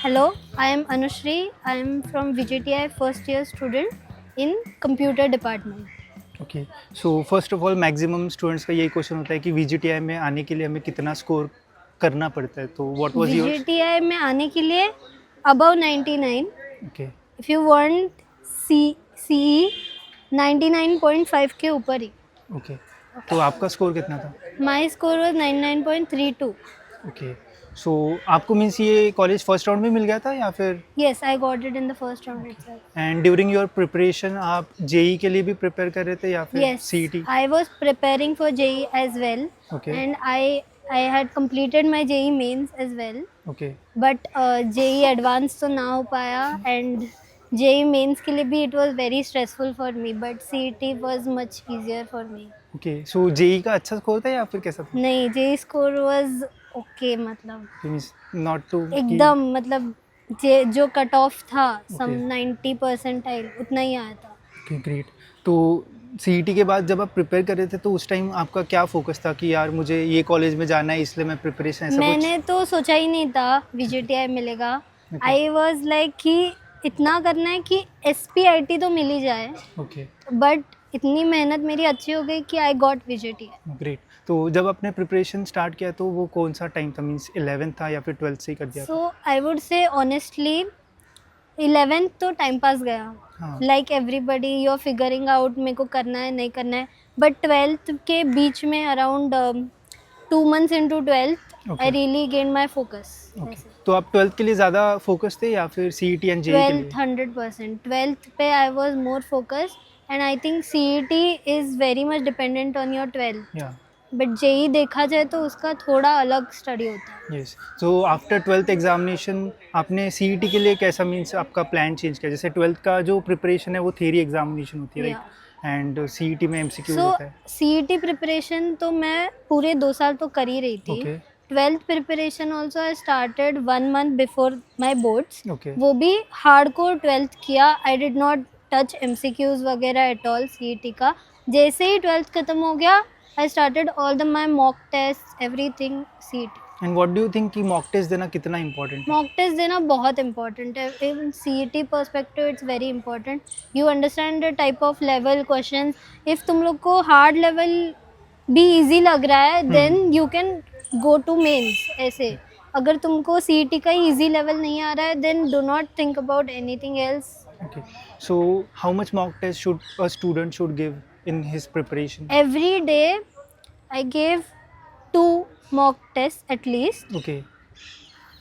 Hello, I am Anushri. I am from VGTI first year student in computer department. Okay so first of all maximum students का यही question होता है कि VJTI में आने के लिए हमें कितना स्कोर करना पड़ता है, तो व्हाट वाज योर्स? VGTI में आने के लिए above 99. Okay If you want CE 99.5 के ऊपर ही. ओके तो आपका स्कोर कितना था? My score was 99.32. Okay so आपको मीन्स ये कॉलेज फर्स्ट राउंड में मिल गया था या फिर? Yes, I got it in the first round itself. And during your preparation आप जेई के लिए भी प्रिपेयर कर रहे थे या फिर Yes, CET? I was preparing for JEE as well, okay and I had completed my JEE mains as well. Okay but JEE advance तो ना हो पाया एंड जेई मेंस के लिए भी it was very stressful for me but CET was much easier for me. Okay so JEE का अच्छा score था या फिर कैसा था? नहीं, जेई स्कोर वाज ओके, मतलब मीन्स नॉट टू एकदम, मतलब जो कट ऑफ था सम Okay. 90 परसेंटाइल उतना ही आया था. Okay great. तो सीईटी के बाद जब आप प्रिपेयर कर रहे थे तो उस टाइम आपका क्या फोकस था कि यार मुझे ये कॉलेज में जाना है इसलिए मैं प्रिपरेशन ऐसा मैंने तो सोचा ही नहीं था VGTI मिलेगा. Okay. आई वाज लाइक कि इतना करना है कि SPIT तो मिल ही जाए, कुछ? ओके बट इतनी मेहनत मेरी अच्छी हो गई कि आई गॉट VGTI. ग्रेट. तो जब आपने प्रिपरेशन स्टार्ट किया तो वो कौन सा टाइम था, मीन्स 11th था या फिर 12th से ही कर दिया था? सो आई वुड से ऑनेस्टली 11th तो टाइम पास गया, हाँ like everybody you are figuring out मेरे को करना है नहीं करना है. बट 12th के बीच में around 2 months into 12th Okay. I really gain my focus. Okay. तो आप 12th के लिए ज़्यादा फोकस थे या फिर सीईटी एंड जेई के 12th लिए? 100%. 12th पे I was more focus and I think CET is very much dependent on your 12th. या बट JEE देखा जाए तो उसका थोड़ा अलग स्टडी होता है. Yes. So after 12th examination आपने सीईटी के लिए कैसा, मीन्स आपका प्लान चेंज किया? जैसे 12th का जो प्रिपरेशन है वो थियरी एग्जामिनेशन होती है, राइट? एंड सीईटी में एमसीक्यू सो होता है. CET प्रिपरेशन तो मैं पूरे 2 साल तो कर ही रही थी. Okay 12th preparation also I started 1 month before my boards. Okay वो भी हार्डकोर 12th किया. I did not touch MCQs वगैरह एट ऑल CET का. जैसे ही 12th खत्म हो गया I started all the my mock test everything CET. And what do you think कि मॉक टेस्ट देना कितना इंपॉर्टेंट है? मॉक टेस्ट देना बहुत इंपॉर्टेंट है. Even CET perspective it's very important. You understand the type of level question. If तुम लोग को हार्ड लेवल भी इजी लग रहा है then you can go to mains. ऐसे अगर तुमको CET का ही इजी लेवल नहीं आ रहा है then do not think about anything else. Okay. So, how much mock test should a student should give in his preparation? Every day I gave 2 mock tests at least Okay.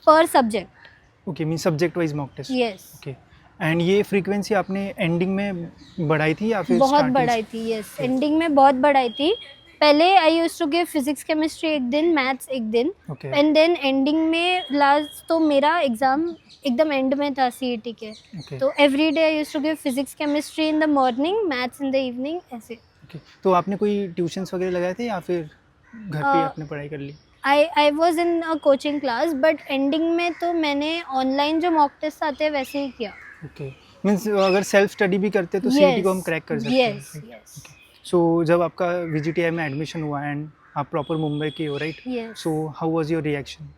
per subject. Okay, means subject wise mock test. Yes. Okay. And ये frequency आपने ending में बढ़ाई थी या फिर बहुत starting बढ़ाई थी. यस, एंडिंग में बहुत बढ़ाई थी. पहले I use to give physics chemistry एक दिन, मैथ्स एक दिन, Okay. एंड देन एंडिंग में लास्ट तो मेरा एग्जाम एकदम एंड में था CET के. Okay. तो every day I use to give physics chemistry in the morning, maths in the evening, ऐसे. Okay. तो आपने कोई ट्यूशंस वगैरह लगाए थे या फिर घर पे ही आपने पढ़ाई कर ली? I was in a coaching class but ending में तो मैंने ऑनलाइन जो मॉक टेस्ट आते हैं वैसे ही किया. Okay. मीन्स अगर सेल्फ स्टडी भी करते तो सीईटी को हम क्रैक कर सकते हैं. यस यस सो जब आपका वीजीटीआई में एडमिशन हुआ एंड आप प्रॉपर मुंबई के हो, right? Yes. So how was your reaction?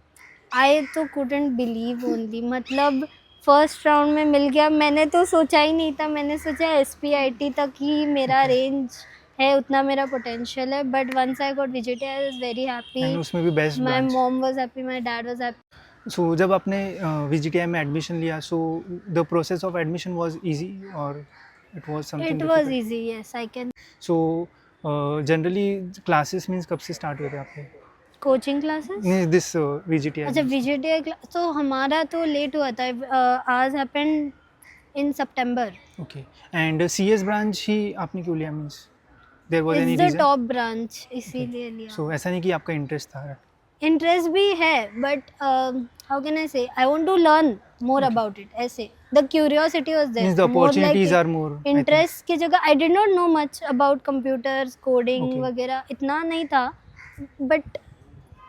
I तो कुडंट बिलीव ओनली, मतलब फर्स्ट राउंड में मिल गया. मैंने तो सोचा ही नहीं था. मैंने सोचा SPIT तक ही मेरा रेंज है, उतना मेरा पोटेंशियल है. But once I got VGTI I was very and happy. उसमें भी best my branch. Mom was happy, my dad was happy. So जब आपने वीजीटीआई में एडमिशन लिया, so the process of admission was easy और it was something it was easy. Yes, I can. So generally classes means कब से start हुए थे आपके? Coaching classes. Means this VGTI? अच्छा, VGTI क्लास तो हमारा तो लेट हुआ था. आज happened in September. Okay. And CS branch ही आपने क्यों लिया, means there was any it's the reason? Top branch, इसीलिए लिया. सो ऐसा नहीं कि आपका इंटरेस्ट था? इंटरेस्ट भी है but how can I say, I want to learn more about it. ऐसे the curiosity was means the there. Opportunities are more. Interest की जगह I did not know much about computers, coding Okay. वगैरह इतना नहीं था. But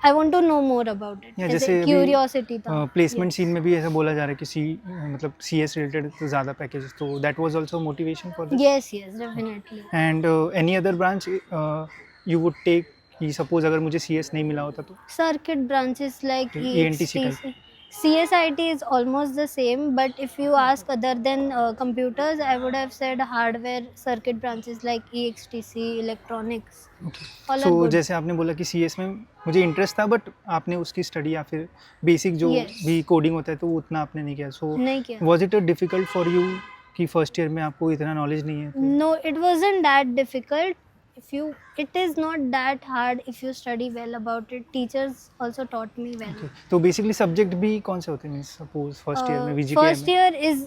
I want to know more about it. या ऐसे जैसे क्यूरियोसिटी था. Placement Yes. सीन में भी ऐसा बोला जा रहा है कि मतलब सीएस रिलेटेड तो ज़्यादा पैकेजेस, तो that was also motivation for this. Yes, yes, definitely. And any other branch you would take कि सपोज अगर मुझे सीएस नहीं मिला होता तो? Circuit branches like ENTC type. CSIT is almost the same, but if you ask other than computers, I would have said hardware circuit branches like EXTC, electronics, okay, all so are good. जैसे आपने बोला कि CS में मुझे interest था, but आपने उसकी study या फिर बेसिक जो Yes. भी कोडिंग होता है तो वो उतना आपने नहीं किया, सो नहीं किया. Was it difficult for you कि फर्स्ट ईयर में आपको इतना नॉलेज नहीं है तो? No, it wasn't that difficult. It is not that hard if you study well about it. Teachers also taught me well. Okay. तो बेसिकली सब्जेक्ट भी कौन से होते हैं, मींस सपोज फर्स्ट ईयर में VGTI फर्स्ट में? ईयर इज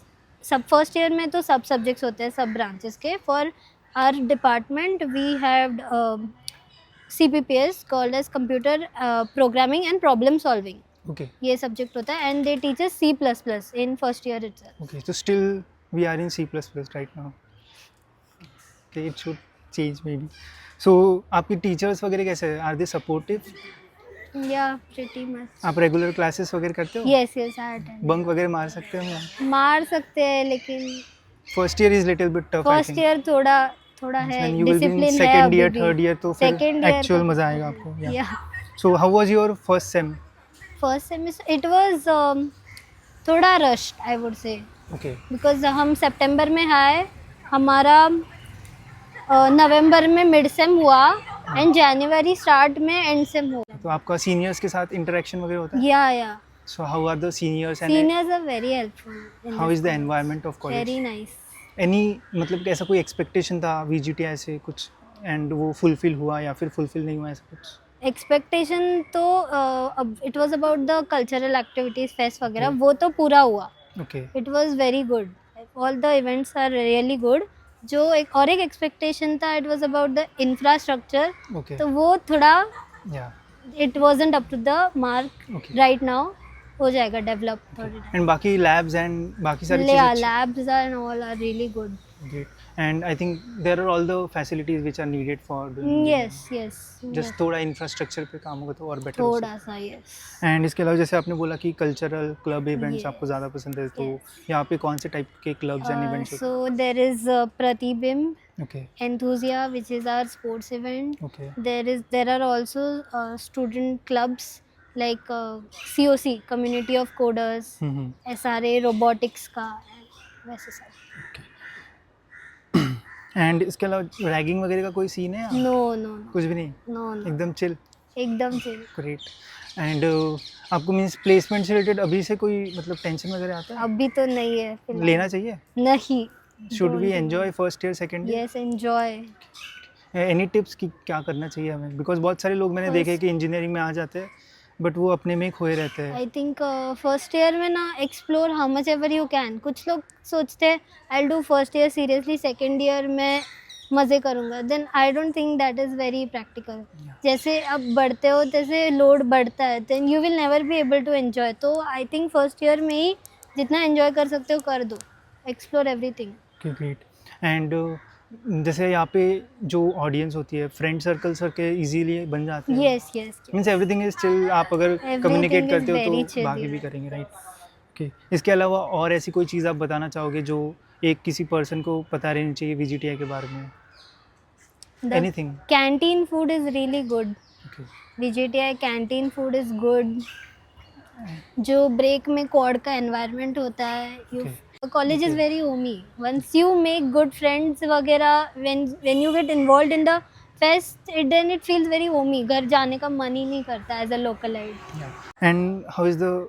फर्स्ट ईयर में तो सब सब्जेक्ट्स होते हैं, सब ब्रांचेस के. For our department we have CPPS called as computer programming and problem solving. Okay ये सब्जेक्ट होता है, and they teach us C++ in first year itself. Okay, तो still we are in C++ right now. Okay, it should change maybe. So आपकी teachers वगैरह कैसे हैं, are they supportive? या pretty much. आप regular classes वगैरह करते हो? Yes yes, I attend. Bunk वगैरह मार सकते हो? मार सकते हैं, लेकिन first year is little bit tough I first think. Year थोड़ा है, When you will be in discipline है. second year, अभी third भी. year, तो फिर Second year actual का- मजा आएगा आपको. Yeah. Yeah. So how was your first sem? First semester it was थोड़ा rushed, I would say, Okay. Because हम सितंबर में आए, हमारा नवंबर में मिड सेम हुआ, एंड जनवरी स्टार्ट में एंड सेम हुआ. तो आपका सीनियर्स के साथ इंटरेक्शन वगैरह होता है? या So how are the seniors and seniors are very helpful. how is the environment of college? Very nice. Any मतलब ऐसा कोई एक्सपेक्टेशन था VGTI से कुछ एंड वो फुलफिल हुआ या फिर फुलफिल नहीं हुआ, ऐसा कुछ? एक्सपेक्टेशन तो अब it was about the cultural activities, fest वगैरह, वो तो पूरा हुआ. Okay. It was very good, all the events are really good. जो एक एक्सपेक्टेशन था, it was about the infrastructure. Okay. तो वो थोड़ा Yeah. It wasn't up to the mark. Okay. Right now हो जाएगा डेवलप थोड़ी. And बाकी labs and बाकी सारी चीजें अच्छी? Labs and all are really good. Great. And I think there are all the facilities which are needed for doing yes yes, just थोड़ा infrastructure पे काम होगा तो और बेटर हो सकता थोड़ा सा. यस. है. एंड इसके अलावा जैसे आपने बोला कि कल्चरल क्लब इवेंट्स Yes. आपको ज़्यादा पसंद है, तो Yes. यहाँ पे कौन से टाइप के क्लब्स एंड इवेंट्स होते सो देयर इज प्रतिबिंब, हैं? Okay Enthusia, which is our sports event. Okay There are also student clubs like COC, Community of Coders, SRA robotics का, वैसे सब. एंड इसके अलावा रैगिंग वगैरह का कोई सीन है यहाँ? No, कुछ भी नहीं, no. एकदम चिल. एकदम से. ग्रेट. एंड आपको मीन्स प्लेसमेंट से रिलेटेड अभी से कोई मतलब टेंशन वगैरह आता है? अभी तो नहीं है फिलहाल. लेना चाहिए. नहीं. Should we enjoy first year second year? Yes, enjoy. Any tips कि क्या करना चाहिए हमें, बिकॉज बहुत सारे लोग मैंने देखे कि इंजीनियरिंग में आ जाते हैं बट वो अपने में खोए रहते हैं. आई थिंक फर्स्ट ईयर में ना explore how much ever you can. कुछ लोग सोचते हैं I do first year seriously, second year में मज़े करूँगा. Then I don't think that is very practical. जैसे अब बढ़ते हो तैसे लोड बढ़ता है, then you will never be able to enjoy. तो आई थिंक फर्स्ट ईयर में ही जितना एन्जॉय कर सकते हो कर दो. Explore everything. ग्रेट. एंड जैसे यहाँ पे जो ऑडियंस होती है, फ्रेंड सर्कल सर के इजीली बन जाते हैं? Yes yes. Means everything is chill. आप अगर Everything कम्युनिकेट is करते हो very तो chill, बाकी भी yeah. करेंगे, राइट? ओके. इसके अलावा और ऐसी कोई चीज़ आप बताना चाहोगे जो एक किसी पर्सन को पता रहनी चाहिए VGTI के बारे में? Anything? Canteen food is really good. Okay. VGTI canteen food is good. जो ब्रेक में क्वाड का एनवायरनमेंट होता है, you college is Okay. Very homey. Once you make good friends वगैरह, when you get involve in the fest, then it feels very homey. घर जाने का मन ही नहीं करता as a localite. And how is the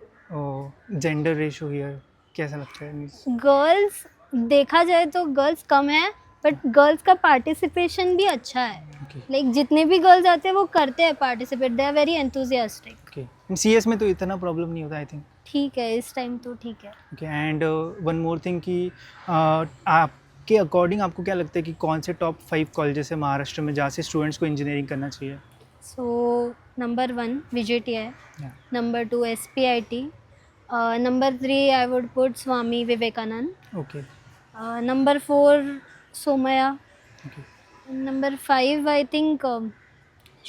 gender ratio here? कैसा लगता है? गर्ल्स देखा जाए तो गर्ल्स कम है, बट गर्ल्स का पार्टिसिपेशन भी अच्छा है. ओके लाइक जितने भी गर्ल्स आते हैं वो करते हैं participate. They are very enthusiastic. Okay. CS में तो इतना प्रॉब्लम नहीं होता आई थिंक. ठीक है, इस टाइम तो ठीक है. Okay. And one more thing कि आपके अकॉर्डिंग आपको क्या लगता है कि कौन से टॉप 5 कॉलेजेस है महाराष्ट्र में जहाँ से स्टूडेंट्स को इंजीनियरिंग करना चाहिए? So number 1 VGTI, Yeah. Number 2 SPIT, number 3 I would put Swami Vivekanand, okay number 4 Somaiya, okay. Number 5 I think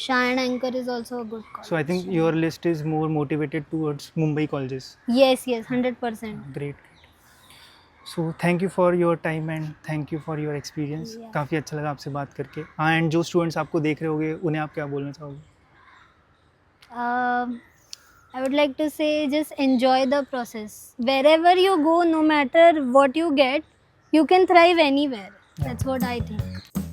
Shine Anchor is also a good college. So I think your list is more motivated towards Mumbai colleges. Yes, 100%. Great. So thank you for your time and thank you for your experience. Yeah. काफ़ी अच्छा लगा आपसे बात करके. हाँ, and जो students आपको देख रहे होंगे उन्हें आप क्या बोलना चाहोगे? I would like to say just enjoy the process. Wherever you go, no matter what you get, you can thrive anywhere. Yeah. That's what I think.